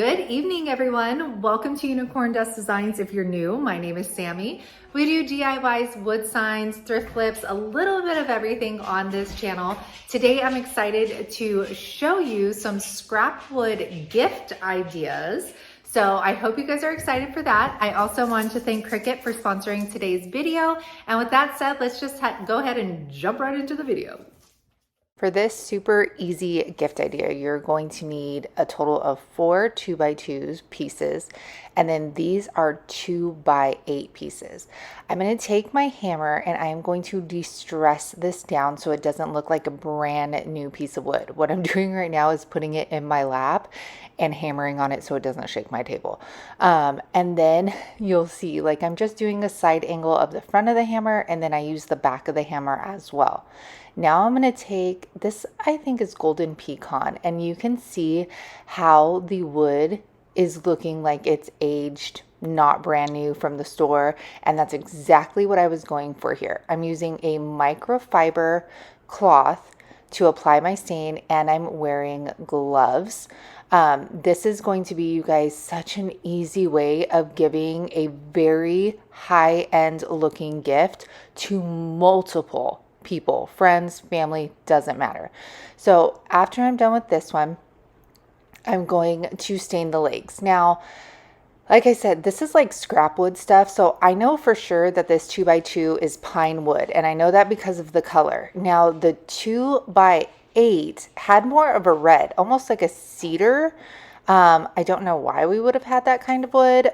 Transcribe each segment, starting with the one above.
Good evening, everyone. Welcome to Unicorn Dust Designs. If you're new, my name is Sammy. We do DIYs, wood signs, thrift flips, a little bit of everything on this channel. Today, I'm excited to show you some scrap wood gift ideas. So I hope you guys are excited for that. I also wanted to thank Cricut for sponsoring today's video. And with that said, let's just go ahead and jump right into the video. For this super easy gift idea, you're going to need a total of 4 2x2 pieces, and then these are 2x8 pieces. I'm going to take my hammer and I'm going to de-stress this down so it doesn't look like a brand new piece of wood. What I'm doing right now is putting it in my lap and hammering on it so it doesn't shake my table. And then you'll see, like, I'm just doing a side angle of the front of the hammer, and then I use the back of the hammer as well. Now I'm going to take this, I think is golden pecan, and you can see how the wood is looking like it's aged, not brand new from the store. And that's exactly what I was going for here. I'm using a microfiber cloth to apply my stain, and I'm wearing gloves. This is going to be, you guys, such an easy way of giving a very high-end looking gift to multiple people, friends, family, doesn't matter. So after I'm done with this one, I'm going to stain the legs. Now, like I said, this is like scrap wood stuff. So I know for sure that this 2x2 is pine wood, and I know that because of the color. Now the 2x8 had more of a red, almost like a cedar. I don't know why we would have had that kind of wood,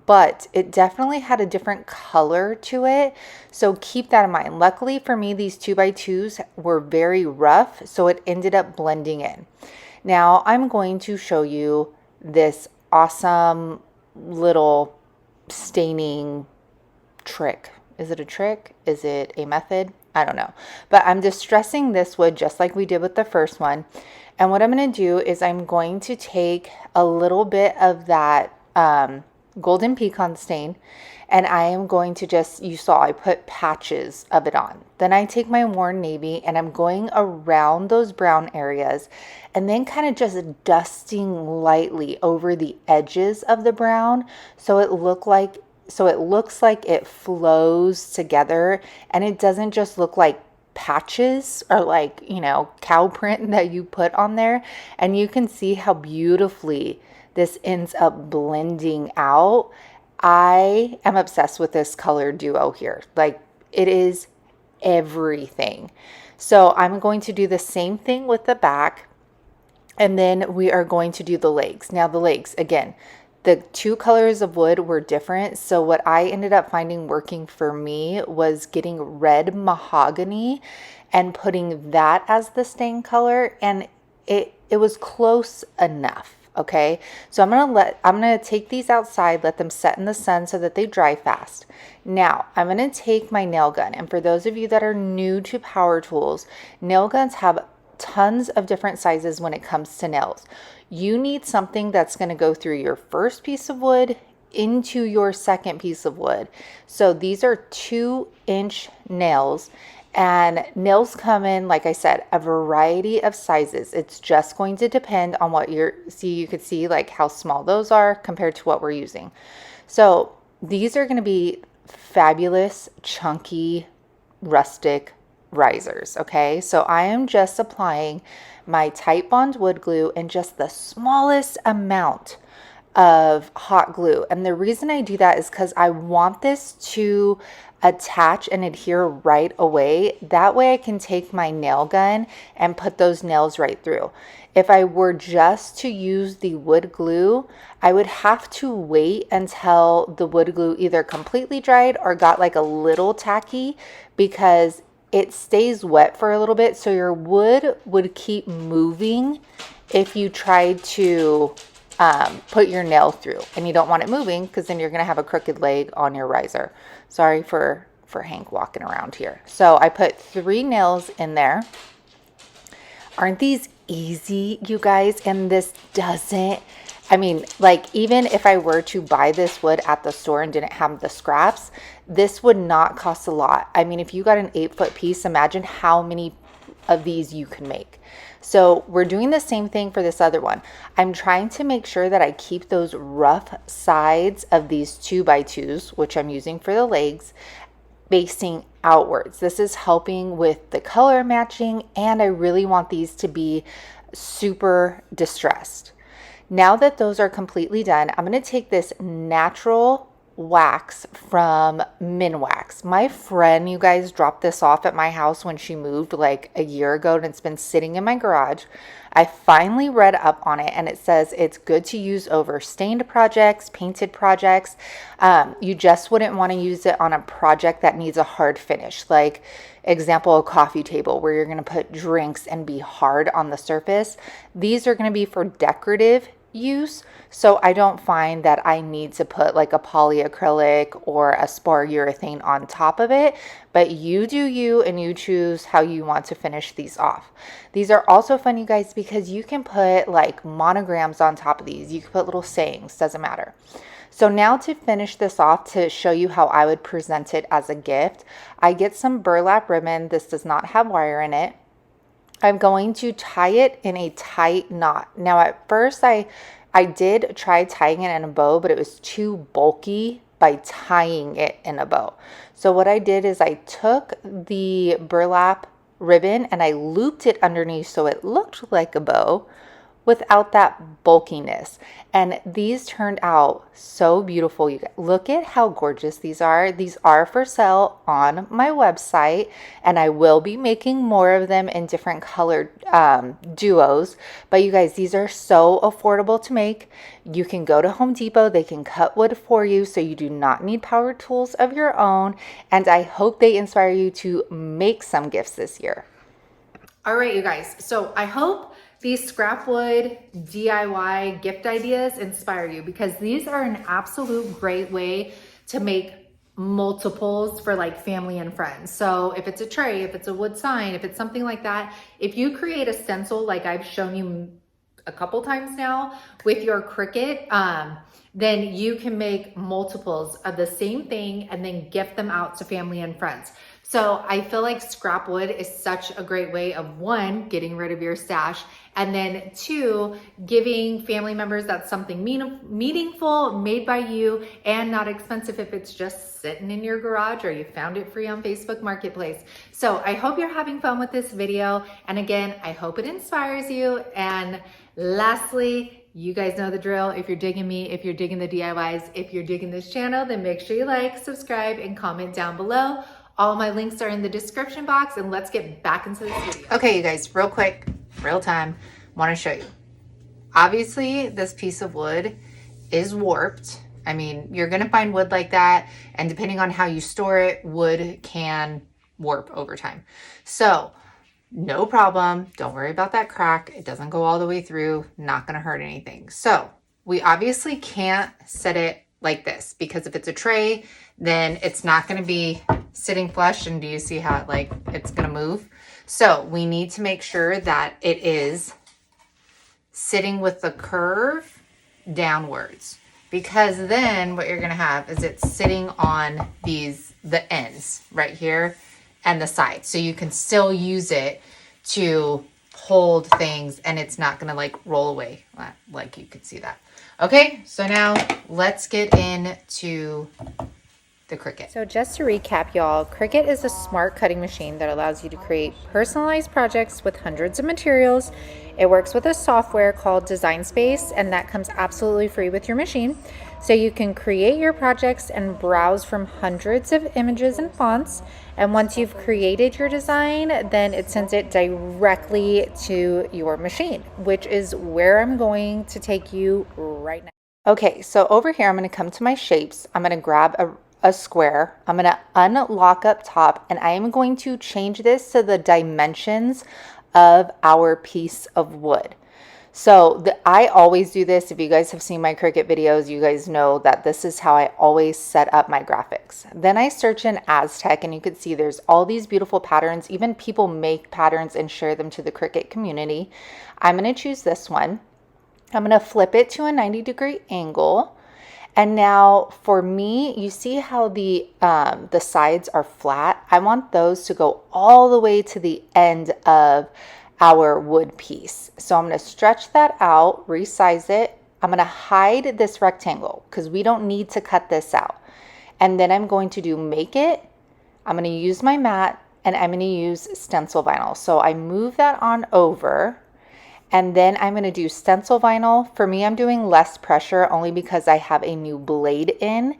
but it definitely had a different color to it. So keep that in mind. Luckily for me, these 2x2s were very rough, so it ended up blending in. Now I'm going to show you this awesome little staining trick. Is it a trick? Is it a method? I don't know. But I'm distressing this wood just like we did with the first one. And what I'm going to do is I'm going to take a little bit of that golden pecan stain, and I am going to just, you saw I put patches of it on. Then I take my warm navy and I'm going around those brown areas and then kind of just dusting lightly over the edges of the brown so it looks like it flows together and it doesn't just look like patches or like, you know, cow print that you put on there. And you can see how beautifully this ends up blending out. I am obsessed with this color duo here. Like, it is everything. So I'm going to do the same thing with the back, and then we are going to do the legs. Now the legs, again, the two colors of wood were different. So what I ended up finding working for me was getting red mahogany and putting that as the stain color. And it was close enough. Okay. So I'm going to take these outside, let them set in the sun so that they dry fast. Now I'm going to take my nail gun. And for those of you that are new to power tools, nail guns have tons of different sizes when it comes to nails. You need something that's going to go through your first piece of wood into your second piece of wood. So these are 2-inch nails, and nails come in, like I said, a variety of sizes. It's just going to depend on what you could see like how small those are compared to what we're using. So these are going to be fabulous, chunky, rustic risers. Okay, so I am just applying my Tight Bond wood glue in just the smallest amount of hot glue. And the reason I do that is because I want this to attach and adhere right away. That way I can take my nail gun and put those nails right through. If I were just to use the wood glue, I would have to wait until the wood glue either completely dried or got like a little tacky, because it stays wet for a little bit, so your wood would keep moving if you tried to put your nail through, and you don't want it moving because then you're going to have a crooked leg on your riser. Sorry for Hank walking around here. So I put 3 nails in there. Aren't these easy, you guys? And this doesn't, I mean, like, even if I were to buy this wood at the store and didn't have the scraps, this would not cost a lot. I mean, if you got an 8-foot piece, imagine how many of these you can make. So we're doing the same thing for this other one. I'm trying to make sure that I keep those rough sides of these 2x2s, which I'm using for the legs, facing outwards. This is helping with the color matching, and I really want these to be super distressed. Now that those are completely done, I'm going to take this natural wax from Minwax. My friend, you guys, dropped this off at my house when she moved like a year ago, and it's been sitting in my garage. I finally read up on it, and it says it's good to use over stained projects, painted projects. You just wouldn't want to use it on a project that needs a hard finish, like example, a coffee table where you're going to put drinks and be hard on the surface. These are going to be for decorative use, so I don't find that I need to put like a polyacrylic or a spar urethane on top of it, but you do you, and you choose how you want to finish these off. These are also fun, you guys, because you can put like monograms on top of these. You can put little sayings, doesn't matter. So now to finish this off, to show you how I would present it as a gift, I get some burlap ribbon. This does not have wire in it. I'm going to tie it in a tight knot. Now at first I did try tying it in a bow, but it was too bulky by tying it in a bow. So what I did is I took the burlap ribbon and I looped it underneath so it looked like a bow without that bulkiness. And these turned out so beautiful. You guys, look at how gorgeous these are. These are for sale on my website, and I will be making more of them in different colored duos. But you guys, these are so affordable to make. You can go to Home Depot. They can cut wood for you, so you do not need power tools of your own. And I hope they inspire you to make some gifts this year. All right, you guys. So I hope these scrap wood DIY gift ideas inspire you, because these are an absolute great way to make multiples for like family and friends. So if it's a tray, if it's a wood sign, if it's something like that, if you create a stencil like I've shown you a couple times now with your Cricut, then you can make multiples of the same thing and then gift them out to family and friends. So I feel like scrap wood is such a great way of, one, getting rid of your stash, and then two, giving family members that's something meaningful, made by you, and not expensive if it's just sitting in your garage or you found it free on Facebook Marketplace. So I hope you're having fun with this video. And again, I hope it inspires you. And lastly, you guys know the drill. If you're digging me, if you're digging the DIYs, if you're digging this channel, then make sure you like, subscribe, and comment down below. All my links are in the description box, and let's get back into this video. Okay, you guys, real quick, real time, want to show you. Obviously, this piece of wood is warped. I mean, you're going to find wood like that, and depending on how you store it, wood can warp over time. So, no problem. Don't worry about that crack. It doesn't go all the way through. Not going to hurt anything. So, we obviously can't set it like this, because if it's a tray, then it's not going to be sitting flush. And do you see how it's going to move? So we need to make sure that it is sitting with the curve downwards, because then what you're going to have is it's sitting on the ends right here and the sides. So you can still use it to hold things, and it's not going to roll away like you could see that. Okay, so now let's get into the Cricut. So just to recap, y'all, Cricut is a smart cutting machine that allows you to create personalized projects with hundreds of materials. It works with a software called Design Space, and that comes absolutely free with your machine. So you can create your projects and browse from hundreds of images and fonts. And once you've created your design, then it sends it directly to your machine, which is where I'm going to take you right now. Okay, so over here, I'm going to come to my shapes. I'm going to grab a square. I'm going to unlock up top, and I am going to change this to the dimensions of our piece of wood. So I always do this. If you guys have seen my Cricut videos, you guys know that this is how I always set up my graphics. Then I search in Aztec, and you can see there's all these beautiful patterns. Even people make patterns and share them to the Cricut community. I'm going to choose this one. I'm going to flip it to a 90-degree angle. And now for me, you see how the sides are flat? I want those to go all the way to the end of our wood piece. So I'm going to stretch that out, resize it. I'm going to hide this rectangle because we don't need to cut this out. And then I'm going to do make it. I'm going to use my mat and I'm going to use stencil vinyl. So I move that on over. And then I'm going to do stencil vinyl. For me, I'm doing less pressure only because I have a new blade in.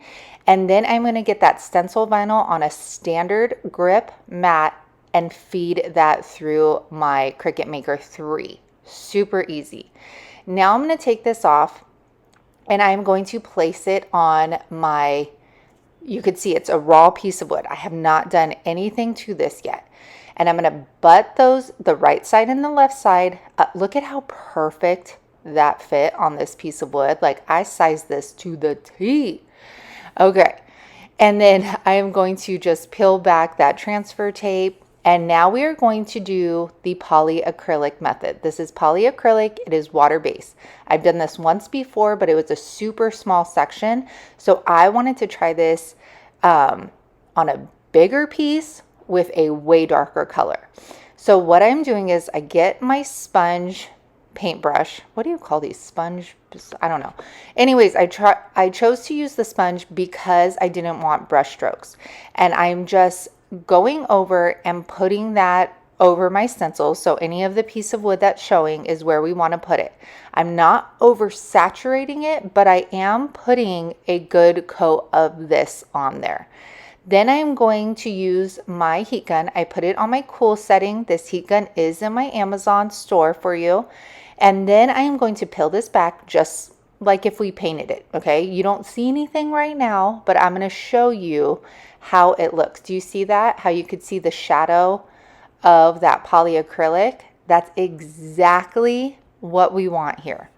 And then I'm going to get that stencil vinyl on a standard grip mat and feed that through my Cricut Maker 3. Super easy. Now I'm going to take this off and I'm going to place it on my, you could see it's a raw piece of wood. I have not done anything to this yet. And I'm going to butt those, the right side and the left side. Look at how perfect that fit on this piece of wood. Like I sized this to the T. Okay. And then I am going to just peel back that transfer tape. And now we are going to do the polyacrylic method. This is polyacrylic. It is water-based. I've done this once before, but it was a super small section. So I wanted to try this on a bigger piece with a way darker color. So what I'm doing is I get my sponge paintbrush. What do you call these? Sponge? I don't know. Anyways, I chose to use the sponge because I didn't want brush strokes. And I'm just going over and putting that over my stencil. So any of the piece of wood that's showing is where we want to put it. I'm not oversaturating it, but I am putting a good coat of this on there. Then I'm going to use my heat gun. I put it on my cool setting. This heat gun is in my Amazon store for you. And then I am going to peel this back just like if we painted it, okay? You don't see anything right now, but I'm going to show you how it looks. Do you see that? How you could see the shadow of that polyacrylic? That's exactly what we want here.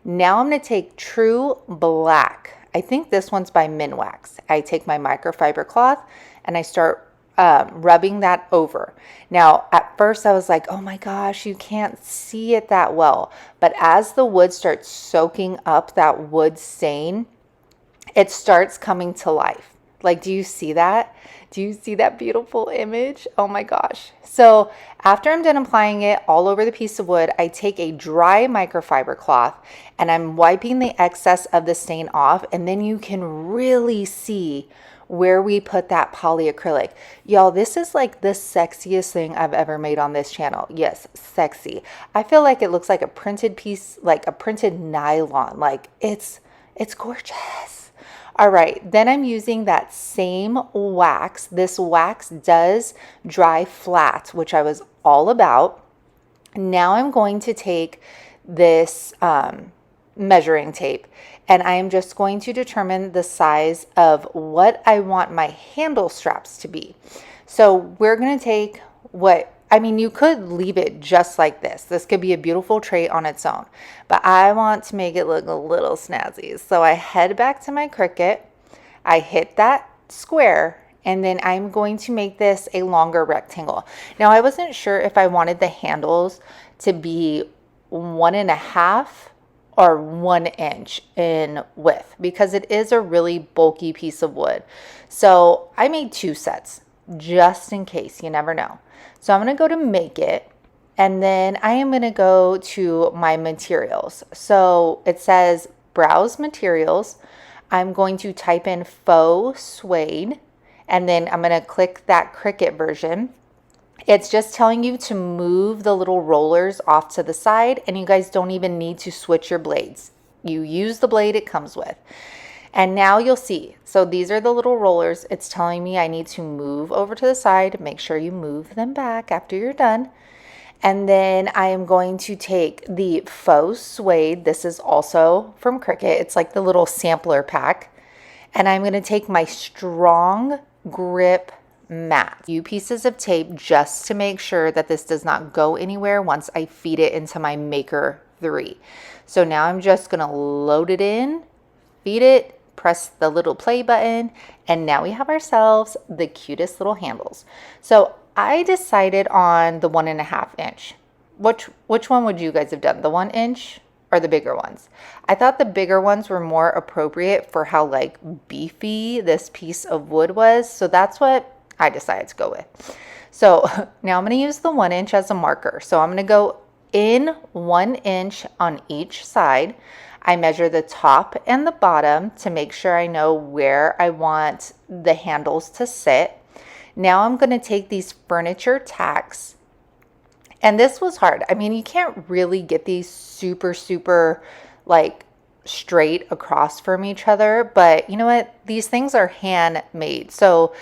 Now I'm going to take True Black. I think this one's by Minwax. I take my microfiber cloth and I start rubbing that over. Now, at first I was like, oh my gosh, you can't see it that well. But as the wood starts soaking up that wood stain, it starts coming to life. Like, do you see that? Do you see that beautiful image? Oh my gosh. So after I'm done applying it all over the piece of wood, I take a dry microfiber cloth and I'm wiping the excess of the stain off. And then you can really see where we put that polyacrylic. Y'all, this is like the sexiest thing I've ever made on this channel. Yes, sexy. I feel like it looks like a printed piece, like a printed nylon. Like it's gorgeous. All right, then I'm using that same wax. This wax does dry flat, which I was all about. Now I'm going to take this measuring tape and I am just going to determine the size of what I want my handle straps to be. So we're going to take you could leave it just like this. This could be a beautiful trait on its own, but I want to make it look a little snazzy. So I head back to my Cricut, I hit that square, and then I'm going to make this a longer rectangle. Now I wasn't sure if I wanted the handles to be 1.5 or 1 inch in width because it is a really bulky piece of wood. So I made 2 sets just in case, you never know. So I'm going to go to make it, and then I am going to go to my materials. So it says browse materials. I'm going to type in faux suede, and then I'm going to click that Cricut version. It's just telling you to move the little rollers off to the side, and you guys don't even need to switch your blades. You use the blade it comes with. And now you'll see, so these are the little rollers. It's telling me I need to move over to the side. Make sure you move them back after you're done. And then I am going to take the faux suede. This is also from Cricut. It's like the little sampler pack. And I'm going to take my strong grip mat. A few pieces of tape just to make sure that this does not go anywhere once I feed it into my Maker 3. So now I'm just going to load it in, feed it, press the little play button, and now we have ourselves the cutest little handles. So I decided on the 1.5 inch. Which one would you guys have done? The 1 inch or the bigger ones? I thought the bigger ones were more appropriate for how like beefy this piece of wood was. So that's what I decided to go with. So now I'm going to use the 1 inch as a marker. So I'm going to go in 1 inch on each side. I measure the top and the bottom to make sure I know where I want the handles to sit. Now I'm going to take these furniture tacks, and this was hard. I mean, you can't really get these super like straight across from each other, but you know what? These things are handmade. So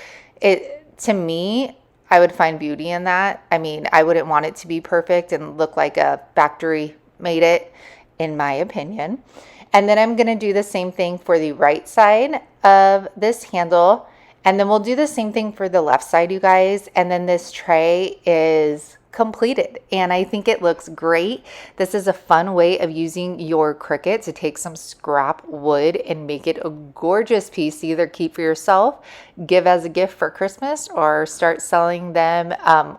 to me, I would find beauty in that. I mean, I wouldn't want it to be perfect and look like a factory made it, in my opinion. And then I'm going to do the same thing for the right side of this handle. And then we'll do the same thing for the left side, you guys. And then this tray is completed, and I think it looks great. This is a fun way of using your Cricut to take some scrap wood and make it a gorgeous piece to either keep for yourself, give as a gift for Christmas, or start selling them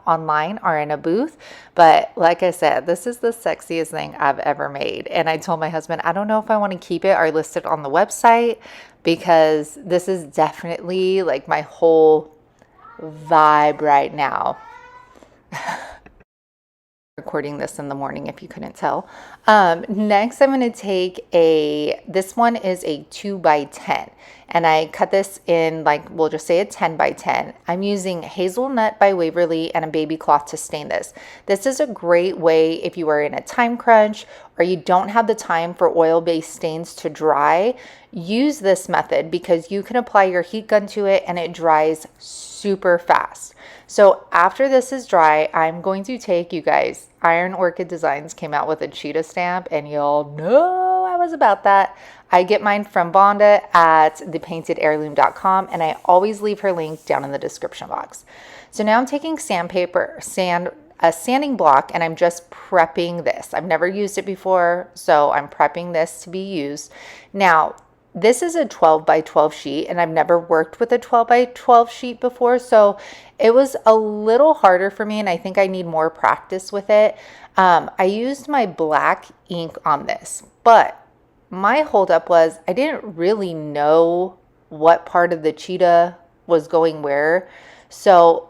online or in a booth. But like I said, this is the sexiest thing I've ever made. And I told my husband, I don't know if I want to keep it or list it on the website, because this is definitely like my whole vibe right now. Recording this in the morning if you couldn't tell. Next, I'm going to take this one is a 2x10, and I cut this in, like, we'll just say a 10x10. I'm using hazelnut by Waverly and a baby cloth to stain this. This is a great way if you are in a time crunch or you don't have the time for oil-based stains to dry. Use this method because you can apply your heat gun to it and it dries super fast. So after this is dry, I'm going to take, you guys, Iron Orchid Designs came out with a cheetah stamp, and y'all know I was about that. I get mine from Bonda at thepaintedheirloom.com, and I always leave her link down in the description box. So now I'm taking a sanding block, and I'm just prepping this. I've never used it before, so I'm prepping this to be used. Now, this is a 12x12 sheet, and I've never worked with a 12x12 sheet before, so it was a little harder for me, and I think I need more practice with it. I used my black ink on this, but my holdup was I didn't really know what part of the cheetah was going where, so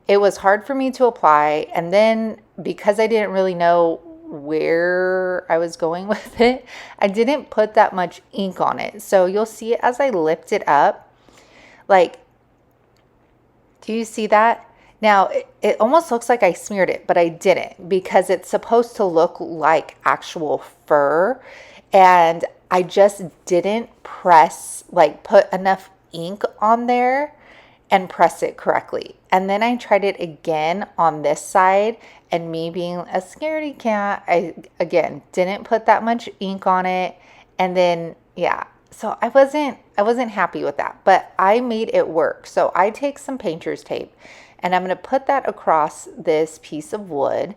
it was hard for me to apply. And then because I didn't really know where I was going with it, I didn't put that much ink on it. So you'll see it as I lift it up. Like, do you see that? Now, it almost looks like I smeared it, but I didn't, because it's supposed to look like actual fur. And I just didn't put enough ink on there and press it correctly. And then I tried it again on this side, and me being a scaredy cat, I again didn't put that much ink on it. And then, yeah, so I wasn't happy with that, but I made it work. So I take some painter's tape, and I'm going to put that across this piece of wood,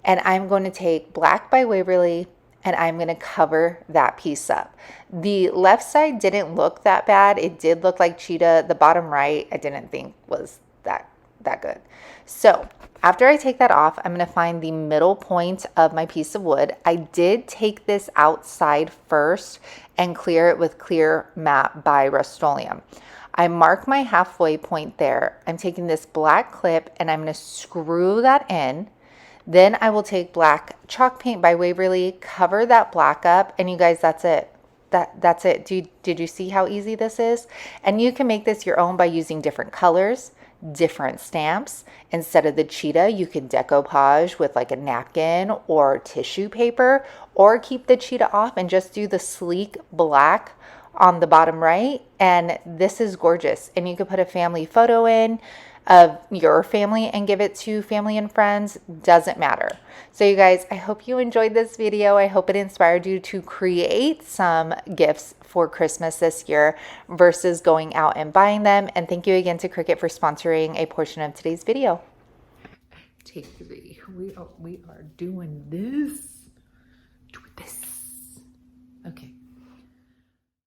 and I'm going to take black by Waverly, and I'm going to cover that piece up. The left side didn't look that bad. It did look like cheetah. The bottom right, I didn't think was that good. So after I take that off, I'm going to find the middle point of my piece of wood. I did take this outside first and clear it with Clear Matte by Rust-Oleum. I mark my halfway point there. I'm taking this black clip, and I'm going to screw that in. Then I will take black chalk paint by Waverly, cover that black up, and you guys, that's it. That's it. Did you see how easy this is? And you can make this your own by using different colors, different stamps. Instead of the cheetah, you can decoupage with like a napkin or tissue paper, or keep the cheetah off and just do the sleek black on the bottom right. And this is gorgeous. And you could put a family photo in of your family and give it to family and friends. Doesn't matter. So you guys, I hope you enjoyed this video. I hope it inspired you to create some gifts for Christmas this year versus going out and buying them. And thank you again to Cricut for sponsoring a portion of today's video. Take 3. We are doing this.